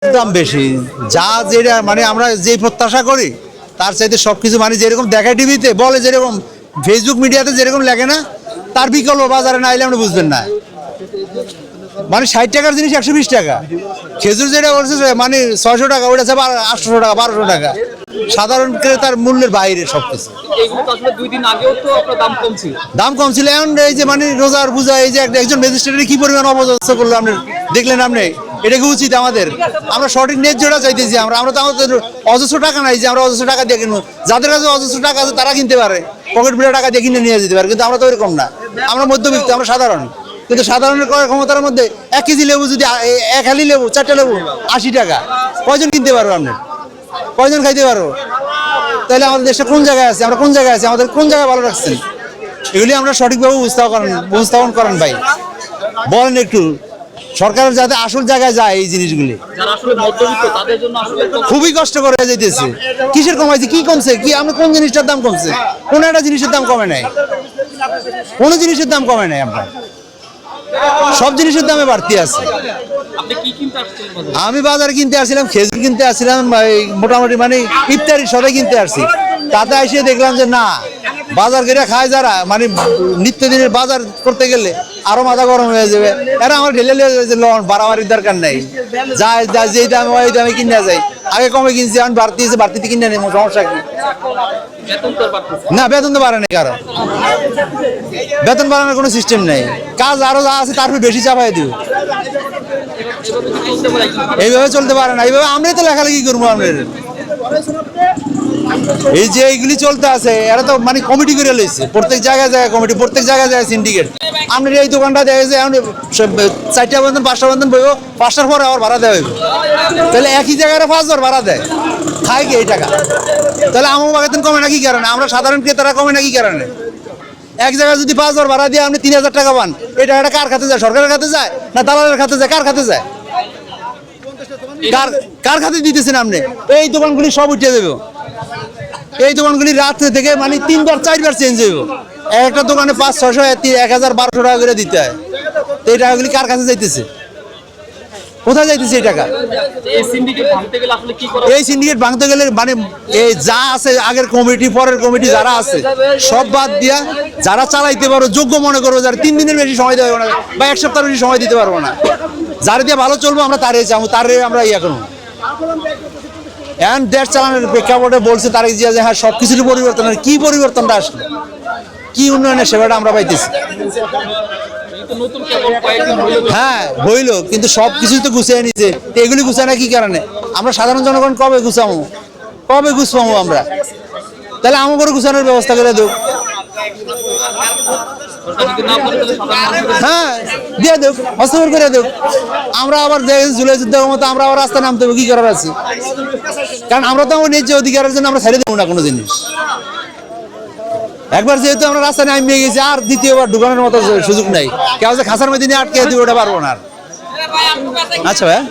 দাম বেশি, যা যেটা মানে আমরা যে প্রত্যাশা করি তার চাইতে সবকিছু মানে যেরকম দেখায় টিভিতে বলে, যেরকম ফেসবুক মিডিয়াতে যেরকম লেখে না, তার বিকল্প বাজারে না এলে আমরা বুঝবেন না। মানে 60 টাকার জিনিস 120 টাকা, খেজুর যেটা বলছে মানে 600 টাকা, ওটা 800 টাকা 1200 টাকা, সাধারণ ক্রেতার মূল্যের বাইরে সবকিছু। দাম কম ছিল, এখন এই যে মানে রোজার পূজা, এই যে একজন ম্যাজিস্ট্রেটের কি পরিমাণ অপযস্ত করলো আপনি দেখলেন, আপনি এটা কি উচিত আমাদের? আমরা সঠিক ন্যায্যটা চাইতেছি, আমরা তো আমাদের অজস্র টাকা নাই যে আমরা অজস্র টাকা দিয়ে কিনবো। যাদের কাছে অজস্র টাকা আছে তারা কিনতে পারে, পকেট ভরে টাকা দিয়ে কিনে নিয়ে যেতে পারে, কিন্তু আমরা তো এরকম না, আমরা মধ্যবিত্ত, আমরা সাধারণ। কিন্তু সাধারণের ক্রয় ক্ষমতার মধ্যে 1 কেজি লেবু যদি, 1 হালি লেবু 4টা লেবু 80 টাকা, কয়জন কিনতে পারবো? আপনি কয়জন খাইতে পারবো? তাহলে আমাদের দেশটা কোন জায়গায় আছে, আমরা কোন জায়গায় আছি, আমাদের কোন জায়গায় ভালো রাখছেন? এগুলি আমরা সঠিকভাবে উপস্থাপন করেন ভাই, বলেন একটু, সরকারের যাতে আসল জায়গায় যায় এই জিনিসগুলি। খুবই কষ্ট করে যাইতেছে। কিসের কমাইছে, কি কমছে, কি আমরা কোন জিনিসটার দাম কমছে? কোন একটা জিনিসের দাম কমে নাই, কোনো জিনিসের দাম কমে নাই, আমরা সব জিনিসের দামে বাড়তি আছে। আমি বাজারে কিনতে আসছিলাম, খেজুর কিনতে আসছিলাম, মোটামুটি মানে ইফতারি সবাই কিনতে আসছি। তাতে এসে দেখলাম যে না, বাজার করে খায় যারা, মানে নিত্যদিনের বাজার করতে গেলে আরো মাথা গরম হয়ে যাবে। এরা আমার ঢেলে লন বাড়াবাড়ির দরকার নেই, যা যেই দামে ওই দামে কিনে যায়। আগে কমে কিনছি, এখন বাড়তি আছে, বাড়তিতে কিনে নেবো, সমস্যা কি? না, বেতন তো বাড়ে না, কারণ বেতন বাড়ানোর কোনো সিস্টেম নেই। কাজ আরো যা আছে তারপরে বেশি চাপাই দিব, এইভাবে চলতে পারে না। এইভাবে আমরাই তো লেখালেখি করবো। আমাদের এই যে এইগুলি চলতে আছে, এরা তো মানে কমিটি করে লইছে, প্রত্যেক জায়গায় জায়গায় কমিটি, প্রত্যেক জায়গায় জায়গায় সিন্ডিকেট। আপনার এই দোকানটা দেখা যায় এখন 4টা বেতন 5টা বেতন বইব, 5টার পরে আবার ভাড়া দেওয়া হইব, তাহলে একই জায়গায় 5 বার ভাড়া দেয়, খায় কি এই টাকা? তাহলে আমার বেতন কমে না কি কারণে? আমরা সাধারণ ক্রেতারা কমে না কি কারণে? এক জায়গায় যদি 5 বার ভাড়া দিয়ে আপনি 3000 টাকা পান, এই টাকাটা কার খাতে যায়? সরকারের খাতে যায় না দালালের খাতে যায়? কার খাতে যায়? কার খাতে দিতেছেন আপনি? এই দোকানগুলি সব উঠে দেবে, এই দোকানগুলি রাত্রে থেকে মানে 3 বার 4 বার চেঞ্জ হইব। একটা দোকানে 500-600 1000 1200 টাকা করে দিতে হয়। তো এই টাকাগুলি কার কাছে যাইতেছে? কোথায় যাইতেছে এই টাকা? এই সিন্ডিকেট ভাঙতে গেলে মানে এই যা আছে, আগের কমিটি পরের কমিটি যারা আছে সব বাদ দিয়া যারা চালাইতে পারো, যোগ্য মনে করবো, যারা 3 দিনের বেশি সময় দেবো না বা 1 সপ্তাহের বেশি সময় দিতে পারবো না, যারা দিয়ে ভালো চলবো আমরা তারে চাবো, তারে আমরা ইয়া করবো। এখন দেশ চালানোর প্রেক্ষাপটে বলছে তারেক জিয়া যে হ্যাঁ সবকিছুর পরিবর্তন, কি পরিবর্তনটা আসলো, কি উন্নয়নের সেবাটা আমরা পাইতেছি? হ্যাঁ হইলো, কিন্তু সবকিছুই তো গুছিয়ে নিছে, এগুলি গুছায় না কি কারণে? আমরা সাধারণ জনগণ কবে গুছাবো, কবে গুছাবো আমরা? তাহলে আমার করে গুছানোর ব্যবস্থা করে দেব। হ্যাঁ দিয়ে দেব, হস্তক্ষেপ করে দেব। আমরা আবার জুলাই যুদ্ধের মতো আমরা আবার রাস্তায় নামতে হবে, কি করার আছে? কারণ আমরা তো আমার ন্যায্য অধিকারের জন্য আমরা ছেড়ে দেবো না কোনো জিনিস। একবার যেহেতু আমরা রাস্তায় নামিয়ে গেছি, আর দ্বিতীয়বার ঢুকানোর মতো সুযোগ নাই। কেউ যে খাসার মধ্যে নিয়ে আটকে দিব ওটা পারবো না। আচ্ছা ভাই।